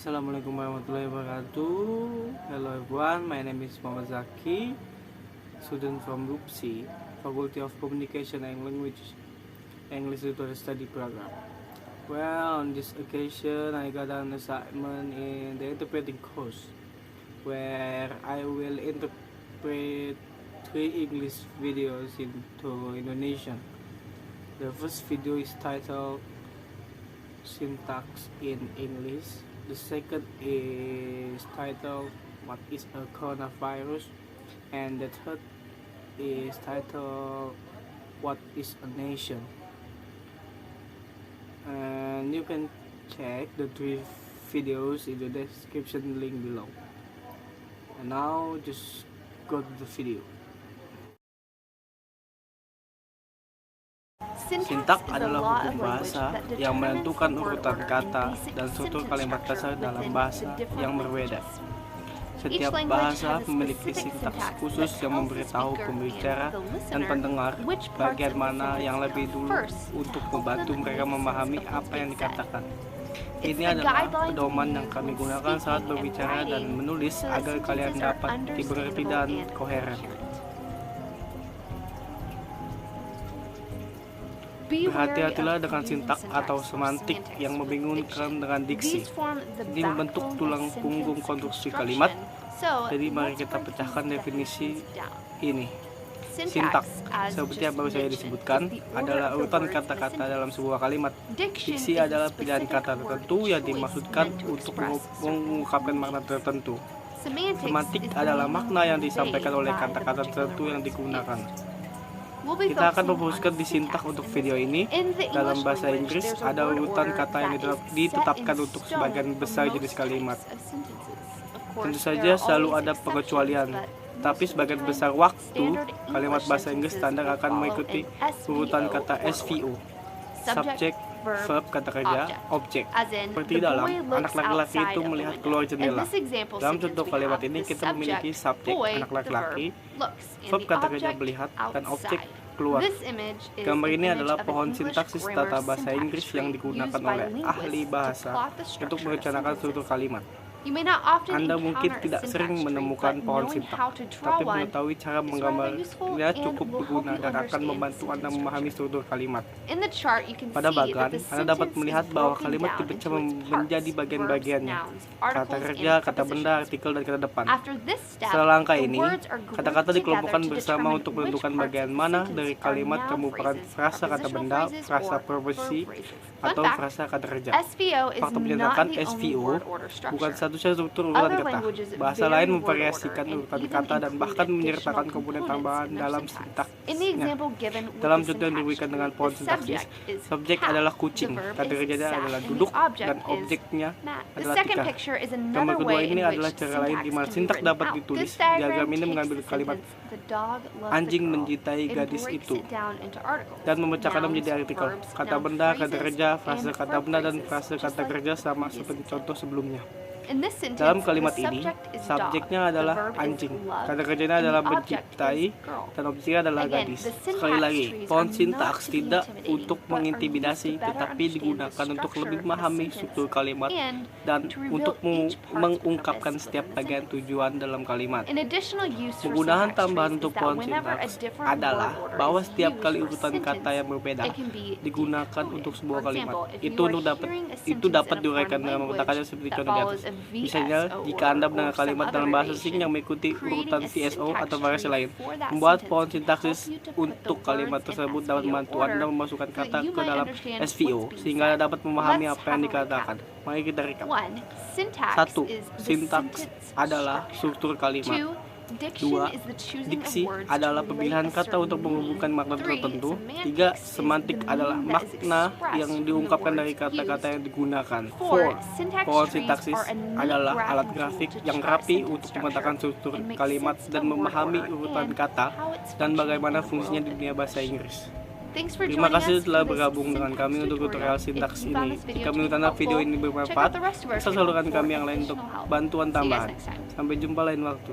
Assalamualaikum warahmatullahi wabarakatuh. Hello everyone, my name is Muhammad Zaki, student from LUPSI, Faculty of Communication and Language, English Literary Study Program. Well, on this occasion, I got an assignment in the interpreting course, where I will interpret 3 English videos into Indonesian. The first video is titled Syntax in English. The second is titled What is a Coronavirus? And the third is titled What is a Nation? And you can check the 3 videos in the description link below. And now just go to the video. Sintak adalah hukum bahasa yang menentukan urutan kata dan struktur kalimat dasar dalam bahasa yang berbeda. Setiap bahasa memiliki sintaks khusus yang memberitahu pembicara dan pendengar bagian mana yang lebih dulu untuk membantu mereka memahami apa yang dikatakan. Ini adalah pedoman yang kami gunakan saat berbicara dan menulis agar kalian dapat dimengerti dan koheren. Berhati-hatilah dengan sintak atau semantik yang membingungkan dengan diksi. Ini membentuk tulang punggung konstruksi kalimat. Jadi mari kita pecahkan definisi ini. Sintak, seperti yang baru saya disebutkan, adalah urutan kata-kata dalam sebuah kalimat. Diksi adalah pilihan kata tertentu yang dimaksudkan untuk mengungkapkan makna tertentu. Semantik adalah makna yang disampaikan oleh kata-kata tertentu yang digunakan. Kita akan memfokuskan di sintak untuk video ini. Dalam bahasa Inggris, ada urutan kata yang ditetapkan untuk sebagian besar jenis kalimat. Tentu saja selalu ada pengecualian, tapi sebagian besar waktu, kalimat bahasa Inggris standar akan mengikuti urutan kata SVO, subject, verb, kata kerja, objek. Seperti dalam, anak laki-laki itu melihat keluar jendela. Dalam contoh kalimat ini kita memiliki subjek, anak laki-laki, verb, kata kerja, melihat, dan objek, keluar. Gambar ini adalah pohon sintaksis tata bahasa Inggris yang digunakan oleh ahli bahasa untuk merencanakan struktur kalimat. Anda mungkin tidak sering menemukan pohon sintak, tapi mengetahui cara menggambarnya cukup berguna dan akan membantu Anda memahami struktur kalimat. Pada bagan, Anda dapat melihat bahwa kalimat dipecah menjadi bagian-bagiannya: kata kerja, kata benda, artikel, dan kata depan. Setelah langkah ini, kata-kata dikelompokkan bersama untuk menentukan bagian mana dari kalimat yang merupakan frasa kata benda, frasa proposisi, atau frasa kata kerja. Fakta menyatakan SVO bukan satu-satunya struktur urutan kata. Bahasa lain memvariasikan urutan kata dan bahkan menyertakan komponen tambahan dalam sintaksnya. Dalam contoh yang diberikan dengan pohon sintaksis, subjek adalah kucing, kata kerjanya adalah duduk, dan objeknya adalah tikar. Gambar kedua ini adalah cara lain di mana sintak dapat ditulis. Diagram ini mengambil kalimat anjing mencintai gadis itu dan memecahkannya menjadi artikel, kata benda, kata kerja, frase kata benda, dan frase kata kerja sama seperti contoh sebelumnya. Dalam kalimat ini, subjeknya adalah anjing, kata kerjanya adalah mencintai, dan objeknya adalah gadis. Sekali lagi, pohon sintaks tidak untuk mengintimidasi, tetapi digunakan untuk lebih memahami struktur kalimat dan untuk mengungkapkan setiap bagian tujuan dalam kalimat. Penggunaan tambahan untuk pohon sintaks adalah bahwa setiap kali urutan kata yang berbeda digunakan untuk sebuah kalimat. Itu dapat diuraikan dengan menggunakannya seperti contoh di atas. Misalnya, jika Anda mendengar kalimat dalam bahasa asing yang mengikuti urutan VSO atau variasi lain, membuat pohon sintaksis untuk kalimat tersebut dapat membantu Anda memasukkan kata ke dalam SVO sehingga Anda dapat memahami apa yang dikatakan. Mari kita recap. 1. Sintaks adalah struktur kalimat. 2. Diksi adalah pemilihan kata untuk menghubungkan makna tertentu. 3. Semantik adalah makna yang diungkapkan dari kata-kata yang digunakan. 4. Pohon sintaksis adalah alat grafik yang rapi untuk memetakan struktur kalimat dan memahami urutan kata dan bagaimana fungsinya di dunia bahasa Inggris. Terima kasih telah bergabung dengan kami untuk tutorial sintaks ini. Jika menurut Anda video ini bermanfaat, bisa salurkan kami yang lain untuk bantuan tambahan. Sampai jumpa lain waktu.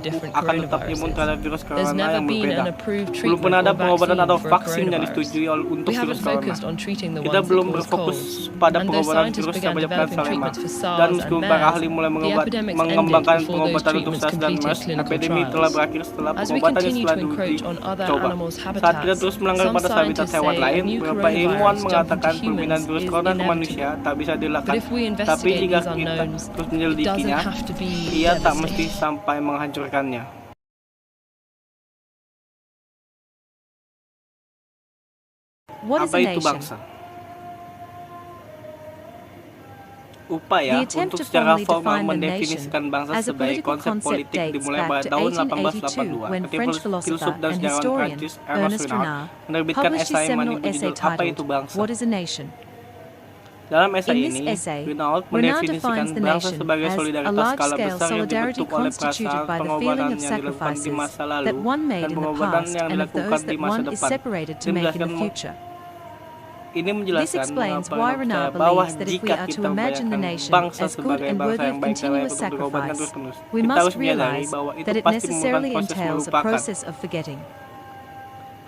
entirely different akan tetap imun terhadap coronaviruses. virus There's corona never yang been berbeda. an approved Belum pernah treatment ada or pengobatan atau vaccine for a vaksin yang coronavirus. disetujui untuk We virus haven't corona. focused on treating the Kita ones that belum cause berfokus colds. pada And though pengobatan scientists virus yang began menyebabkan developing salema. treatments for Dan SARS and meskipun para MERS, ahli mulai the epidemics mengembangkan ended before those pengobatan untuk treatments SARS dan completed MERS, clinical epidemi telah trials. berakhir setelah As we pengobatannya continue setelah to encroach on other dicoba. animals' Saat kita habitats, terus melanggar some batas habitat scientists hewan say a lain, new beberapa ilmuwan coronavirus mengatakan jumping into permintaan humans virus is corona ke inevitable. manusia tak bisa dielakkan. But if we Tapi investigate jika these kita unknowns, terus it menyelidikinya, doesn't have to be ia tak mesti devastating. sampai menghancurkannya. What is Apa a itu nation? bangsa? upaya The attempt untuk to secara formally formal define the mendefinisikan nation bangsa as a sebagai political konsep concept politik dates dimulai back pada to tahun 1882 1882 when ketika French filsuf philosopher dan and sejarawan historian Prancis Ernest Renard menerbitkan published his esai seminal dengan essay judul Apa Itu titled Bangsa. What is a Nation? Dalam esai In this ini, essay, Renaud Renard mendefinisikan defines the bangsa nation sebagai as a solidaritas skala large-scale besar yang solidarity dibentuk oleh constituted perasaan by the pengorbanan feeling of yang dilakukan di sacrifices masa that lalu one made dan in the pengorbanan past yang and of dilakukan those di that masa one is depan. separated to Ini make in the menjelaskan future. Ini This menjelaskan explains mengapa why Renaud Renard percaya bahwa believes that if we jika are to kita imagine the membayangkan nation bangsa as good sebagai and bangsa worthy yang of baik dan layak continuous untuk dikorbankan sacrifice, terus-menerus, we kita must harus menyadari realize bahwa itu that it pasti memerlukan necessarily proses entails a melupakan. process of forgetting.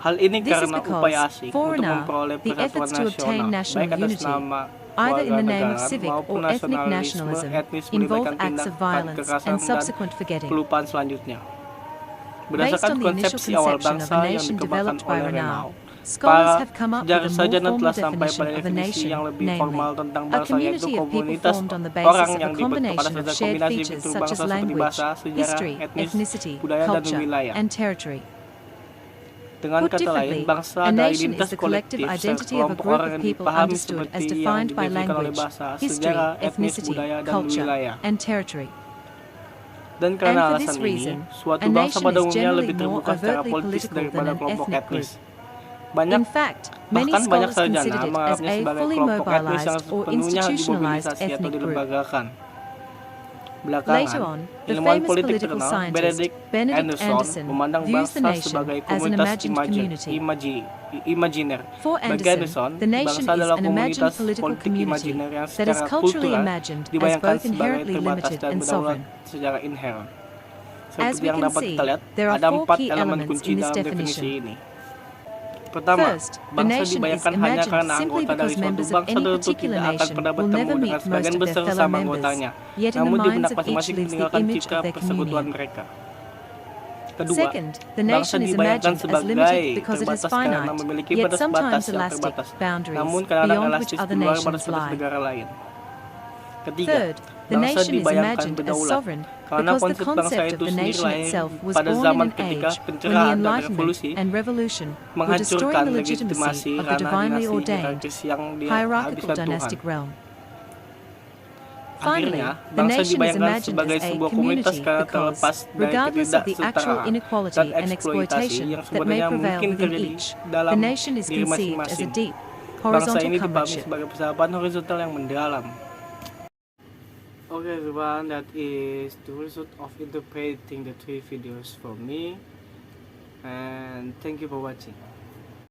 Hal ini This is karena because, upaya asing for untuk Renard, memperoleh the persatuan efforts to obtain nasional, national baik atas unity, nama either in the name of kewarganegaraan civic maupun or ethnic nasionalisme nationalism, etnis involve melibatkan acts of tindakan violence kekerasan and dan subsequent forgetting. kelupaan selanjutnya. Based Berdasarkan on the initial konsepsi awal conception of bangsa a yang nation dikembangkan developed by oleh Renard, Renaud, scholars para have come up sejarah with a more sarjana formal telah sampai definition pada of a definisi nation, yang lebih namely, formal tentang a bangsa, yaitu community of people komunitas formed on the orang basis of yang a dibentuk pada combination of dasar shared kombinasi features fitur such bangsa as seperti language, bahasa, sejarah, history, etnis, ethnicity, budaya, dan culture, wilayah. and territory. Dengan Put kata lain, differently, bangsa a adalah nation identitas is the collective kolektif identity of a sekelompok group orang of yang people dipahami understood as seperti yang defined by didefinisikan oleh language, bahasa, history, sejarah, etnis, ethnicity, budaya, dan culture, wilayah. and territory. Dan karena And for alasan this ini, reason, suatu a bangsa nation pada is umumnya generally lebih more terbuka secara overtly politis political than daripada an kelompok ethnic etnis. group. Banyak In fact, many bahkan banyak scholars sarjana consider it as menganggapnya a sebagai fully kelompok etnis yang mobilized or sepenuhnya institutionalized dimobilisasi atau ethnic group. dilembagakan. Later Belakangan, on, the ilmuwan famous politik political terkenal scientist Benedict Anderson memandang views the bangsa nation sebagai as an komunitas imagined community. imajiner. For Bagi Anderson, the nation bangsa is adalah an imagined komunitas political politik community imajiner yang that is secara culturally kultural imagined as dibayangkan both sebagai inherently terbatas limited dan and berdaulat sovereign. secara inherent. As Seperti we yang can dapat see, kita lihat, there are ada 4 4 key elemen elements kunci in this dalam definisi definition. ini. Pertama, First, the bangsa nation is dibayangkan hanya imagined karena simply anggota dari because suatu members of bangsa any tertentu particular tidak akan nation pernah will bertemu never dengan meet most sebagian of their besar fellow sesama members, anggotanya, yet in the namun di minds benak of each masing-masing lives the meninggalkan image citra of their persekutuan communion. mereka. Kedua, Second, the bangsa nation is dibayangkan imagined as sebagai limited because it is terbatas karena finite, memiliki yet batas sometimes batas yang elastic terbatas, boundaries namun kadang-kadang beyond which elastis other di luar nations batas-batas lie. negara lain. Ketiga, Third, the bangsa nation is dibayangkan imagined as berdaulat sovereign karena because the konsep bangsa concept of itu the sendiri nation lahir itself was pada born in zaman an ketika age when the pencerahan dan Enlightenment revolusi and Revolution were destroying menghancurkan the legitimasi legitimacy of the ranah divinely dinasti ordained hierarkis yang hierarchical dihabiskan Tuhan. dynastic realm. Finally, Akhirnya, the bangsa nation is dibayangkan imagined sebagai as a sebuah komunitas community karena because, terlepas dari regardless of the actual ketidaksetaraan inequality dan and eksploitasi exploitation yang that may sebenarnya prevail mungkin within terjadi each, dalam the nation is diri conceived as a masing-masing. deep, Bangsa horizontal ini dipahami comradeship. sebagai persahabatan horizontal yang mendalam. Okay everyone, that is the result of interpreting the 3 videos from me, and thank you for watching.